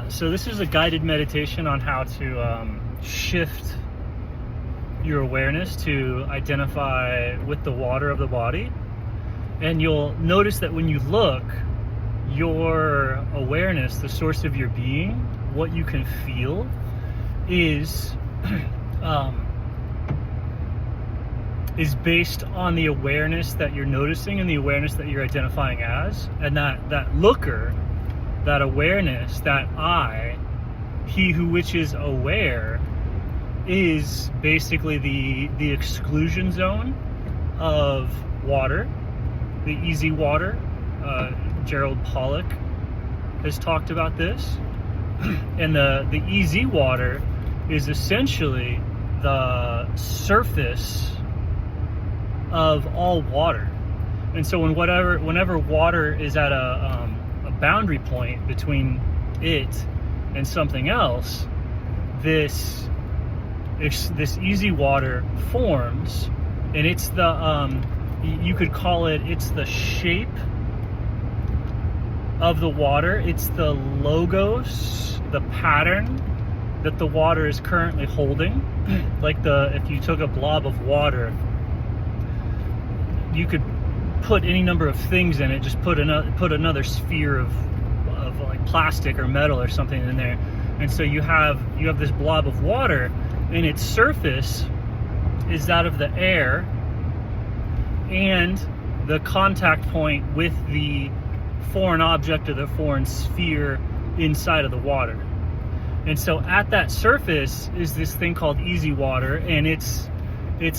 So this is a guided meditation on how to shift your awareness to identify with the water of the body. And you'll notice that when you look, your awareness, the source of your being, what you can feel is based on the awareness that you're noticing and the awareness that you're identifying as. And that looker, that awareness, that I, he who which is aware, is basically the exclusion zone of water, the easy water. Gerald Pollack has talked about this. And the easy water is essentially the surface of all water. And so whenever water is at a boundary point between it and something else, this easy water forms, and it's you could call it's the shape of the water. It's the logos, the pattern that the water is currently holding. Like if you took a blob of water, you could put any number of things in it, just put another sphere of like plastic or metal or something in there, and so you have this blob of water, and its surface is that of the air and the contact point with the foreign object or the foreign sphere inside of the water. And so at that surface is this thing called easy water, and it's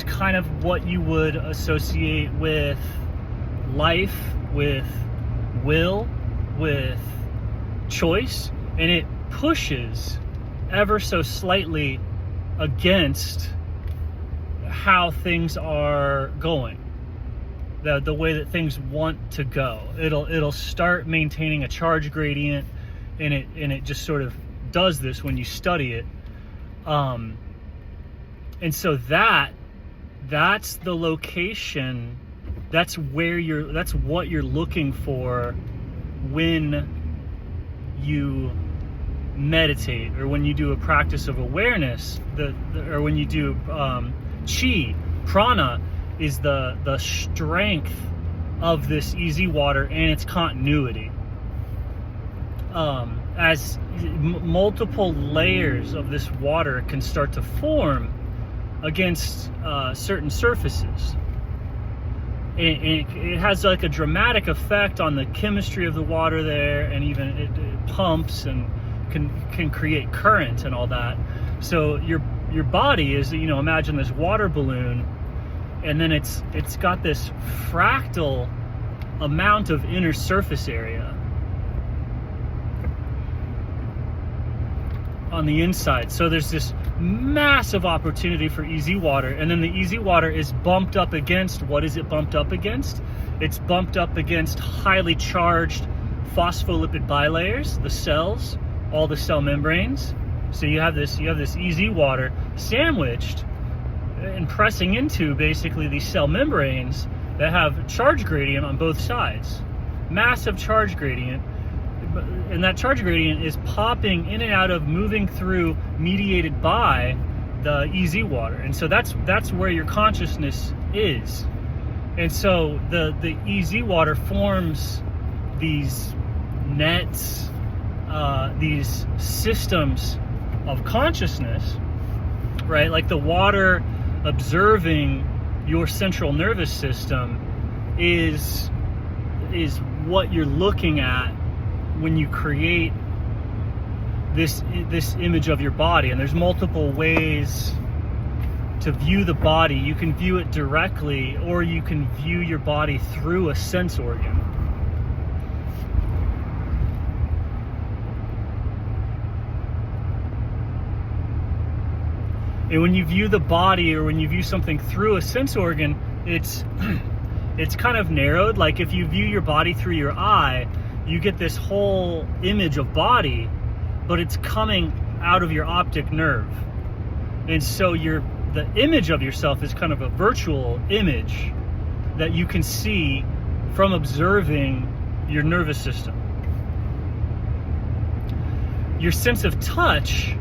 kind of what you would associate with life, with will, with choice, and it pushes ever so slightly against how things are going, the way that things want to go. It'll start maintaining a charge gradient, and it just sort of does this when you study it. And so that's the location, that's what you're looking for when you meditate, or when you do a practice of awareness, or when you do chi. Prana is the strength of this easy water and its continuity. As multiple layers of this water can start to form against certain surfaces, it has like a dramatic effect on the chemistry of the water there, and even it pumps and can create current and all that. So your body is, imagine this water balloon, and then it's got this fractal amount of inner surface area on the inside. So there's this massive opportunity for easy water, and then the easy water is bumped up against, what is it bumped up against? It's bumped up against highly charged phospholipid bilayers, the cells, all the cell membranes. So you have this easy water sandwiched and pressing into basically these cell membranes that have charge gradient on both sides, massive charge gradient. And that charge gradient is popping in and out of, moving through, mediated by the easy water. And so that's where your consciousness is. And so the easy water forms these nets, these systems of consciousness, right? Like the water observing your central nervous system is what you're looking at when you create this image of your body. And there's multiple ways to view the body. You can view it directly, or you can view your body through a sense organ. And when you view the body, or when you view something through a sense organ, it's kind of narrowed. Like if you view your body through your eye, you get this whole image of body, but it's coming out of your optic nerve. And so the image of yourself is kind of a virtual image that you can see from observing your nervous system. Your sense of touch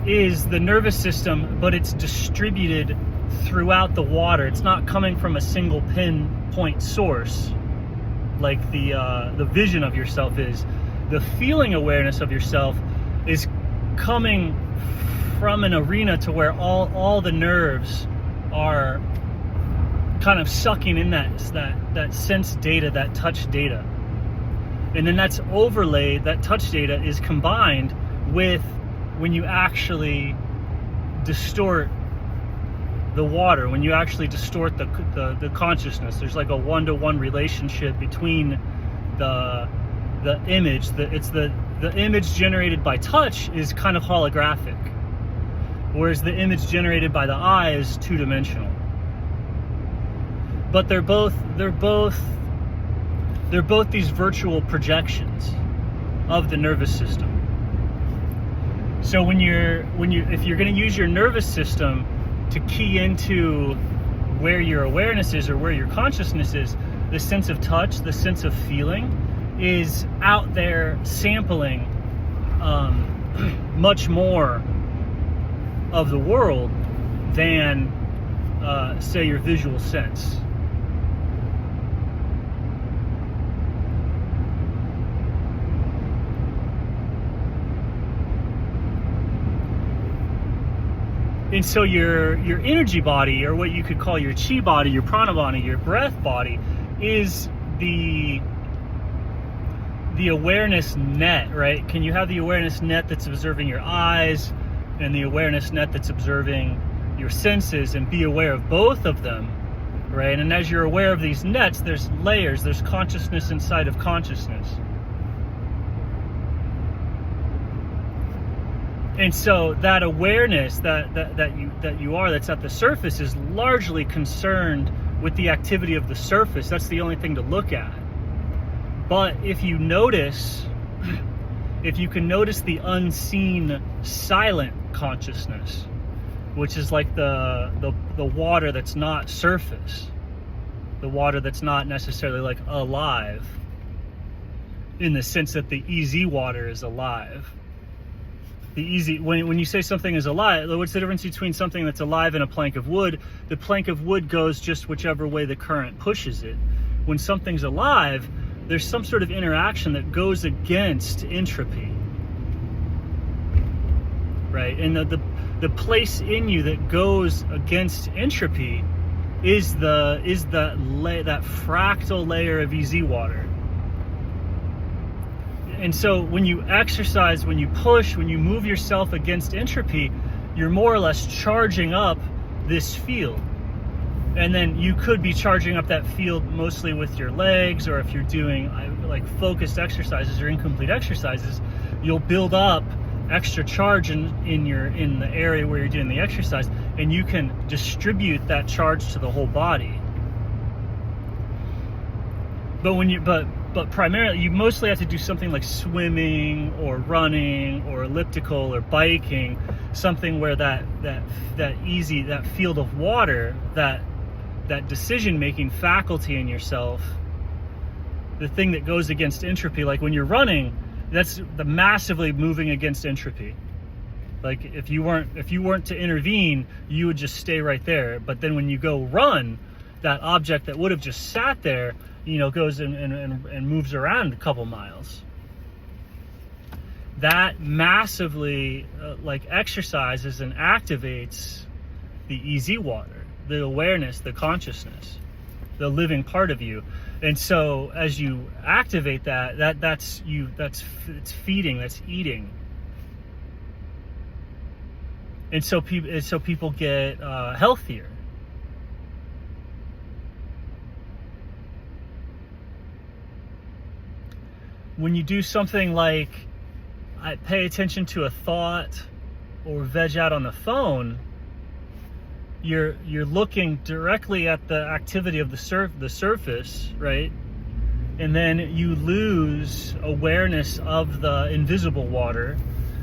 is the nervous system, but it's distributed throughout the water. It's not coming from a single pinpoint source like the vision of yourself is. The feeling awareness of yourself is coming from an arena to where all the nerves are kind of sucking in that sense data, that touch data. And then that's overlaid, that touch data is combined with when you actually distort the water, when you actually distort the consciousness. There's like a one-to-one relationship between the image. The image generated by touch is kind of holographic, whereas the image generated by the eye is two-dimensional. But they're both these virtual projections of the nervous system. So if you're going to use your nervous system to key into where your awareness is or where your consciousness is, the sense of touch, the sense of feeling is out there sampling much more of the world than say your visual sense. And so your energy body, or what you could call your chi body, your prana body, your breath body, is the awareness net, right? Can you have the awareness net that's observing your eyes and the awareness net that's observing your senses, and be aware of both of them, right? And as you're aware of these nets, there's layers, there's consciousness inside of consciousness. And so that awareness that you are, that's at the surface, is largely concerned with the activity of the surface. That's the only thing to look at. But if you can notice the unseen, silent consciousness, which is like the water that's not surface, the water that's not necessarily like alive, in the sense that the EZ water is alive. When you say something is alive, what's the difference between something that's alive and a plank of wood? The plank of wood goes just whichever way the current pushes it. When something's alive, there's some sort of interaction that goes against entropy, right? And the place in you that goes against entropy is that fractal layer of EZ water. And so when you exercise, when you push, when you move yourself against entropy, you're more or less charging up this field. And then you could be charging up that field mostly with your legs, or if you're doing like focused exercises or incomplete exercises, you'll build up extra charge in the area where you're doing the exercise, and you can distribute that charge to the whole body. But primarily, you mostly have to do something like swimming or running or elliptical or biking, something where that field of water, that decision-making faculty in yourself, the thing that goes against entropy, like when you're running, that's the massively moving against entropy. Like if you weren't to intervene, you would just stay right there. But then when you go run, that object that would have just sat there, goes and moves around a couple miles. That massively exercises and activates the EZ water, the awareness, the consciousness, the living part of you. And so as you activate that's feeding, that's eating. And so people get healthier. When you do something like pay attention to a thought or veg out on the phone, you're looking directly at the activity of the surface, right? And then you lose awareness of the invisible water.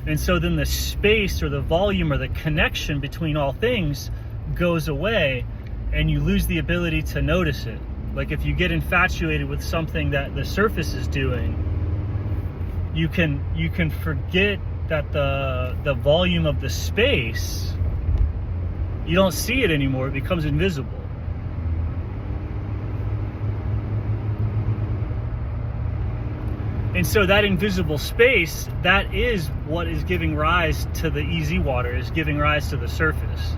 And so then the space or the volume or the connection between all things goes away, and you lose the ability to notice it. Like if you get infatuated with something that the surface is doing, you can forget the volume of the space, you don't see it anymore. It becomes invisible. And so that invisible space, that is what is giving rise to the EZ water, is giving rise to the surface.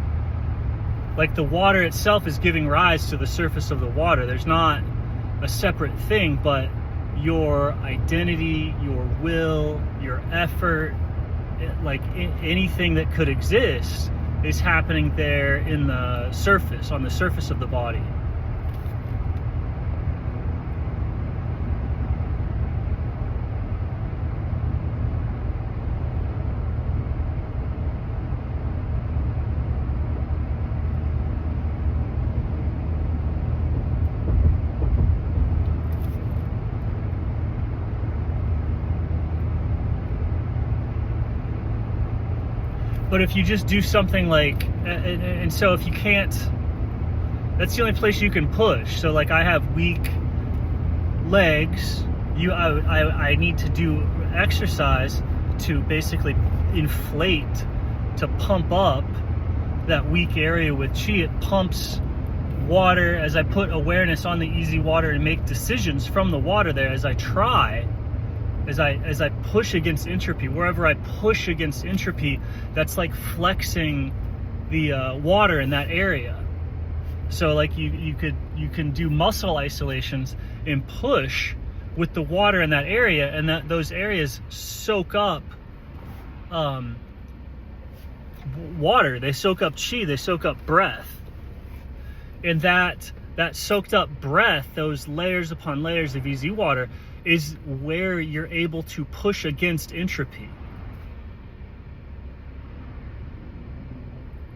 Like the water itself is giving rise to the surface of the water. There's not a separate thing, but your identity, your will, your effort, like anything that could exist is happening there in the surface, on the surface of the body. But if you just do something like, and so if you can't, that's the only place you can push. So like I have weak legs, I need to do exercise to basically inflate, to pump up that weak area with chi. It pumps water as I put awareness on the EZ water and make decisions from the water there as I try. As I push against entropy, wherever I push against entropy, that's like flexing the water in that area. So like you can do muscle isolations and push with the water in that area, and that those areas soak up water. They soak up chi. They soak up breath, and that soaked up breath, those layers upon layers of EZ water, is where you're able to push against entropy.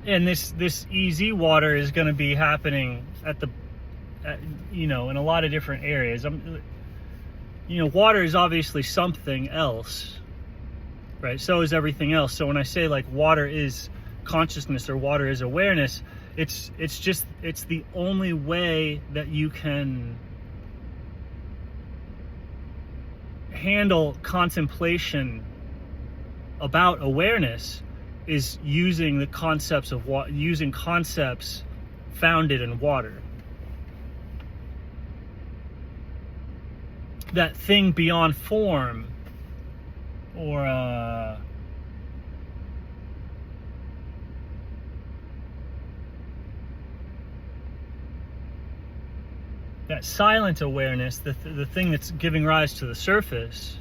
And this EZ water is going to be happening in a lot of different areas. Water is obviously something else, right? So is everything else. So when I say like water is consciousness or water is awareness, it's the only way that you can handle contemplation about awareness is using the concepts of using concepts founded in water. That thing beyond form, or that silent awareness, the thing that's giving rise to the surface,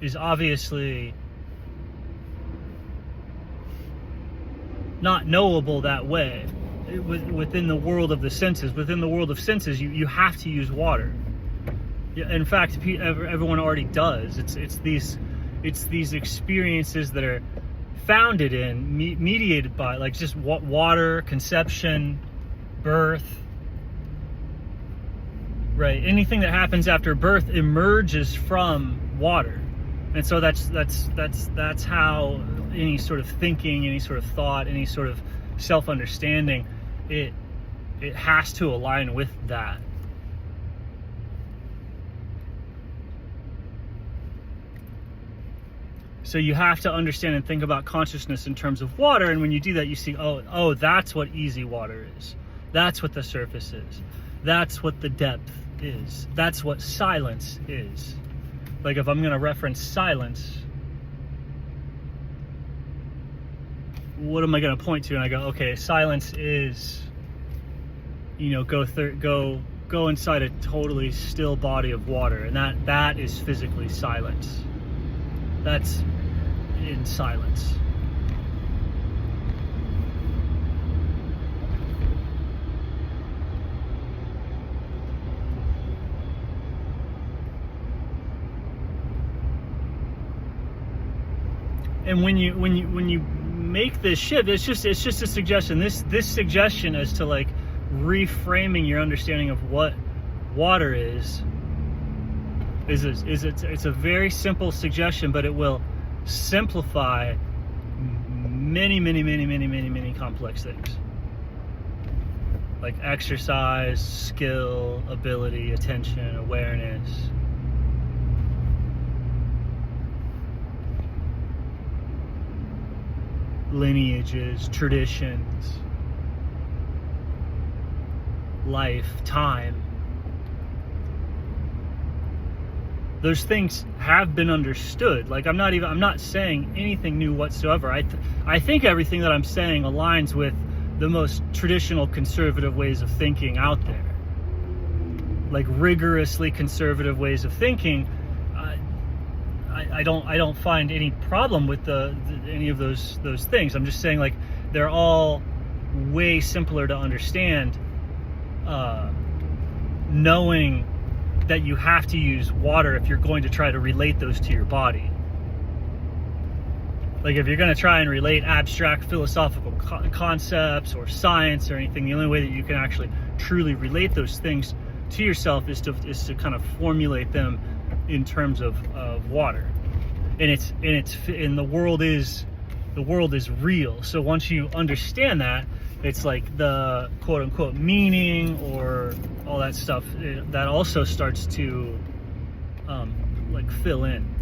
is obviously not knowable that way. Within the world of the senses, you have to use water. In fact, everyone already does. It's these experiences that are founded in, mediated by, like just water, conception, birth, right? Anything that happens after birth emerges from water, and so that's how any sort of thinking, any sort of thought, any sort of self-understanding, it has to align with that. So you have to understand and think about consciousness in terms of water, and when you do that, you see, oh, that's what EZ water is. That's what the surface is. That's what the depth is. That's what silence is. Like if I'm going to reference silence, what am I going to point to? And I go, okay, silence is, go inside a totally still body of water, and that is physically silence. That's in silence. And when you make this shift, it's just a suggestion. This suggestion as to like reframing your understanding of what water is it's a very simple suggestion, but it will simplify many complex things, like exercise, skill, ability, attention, awareness. lineages, traditions, life, time. Those things have been understood. Like, I'm not saying anything new whatsoever. I think everything that I'm saying aligns with the most traditional conservative ways of thinking out there. Like, rigorously conservative ways of thinking. I don't find any problem with any of those things. I'm just saying, like, they're all way simpler to understand, knowing that you have to use water if you're going to try to relate those to your body. Like, if you're going to try and relate abstract philosophical concepts or science or anything, the only way that you can actually truly relate those things to yourself is to kind of formulate them in terms of water. And the world is real. So once you understand that, it's like the quote unquote meaning or all that stuff that also starts to like fill in.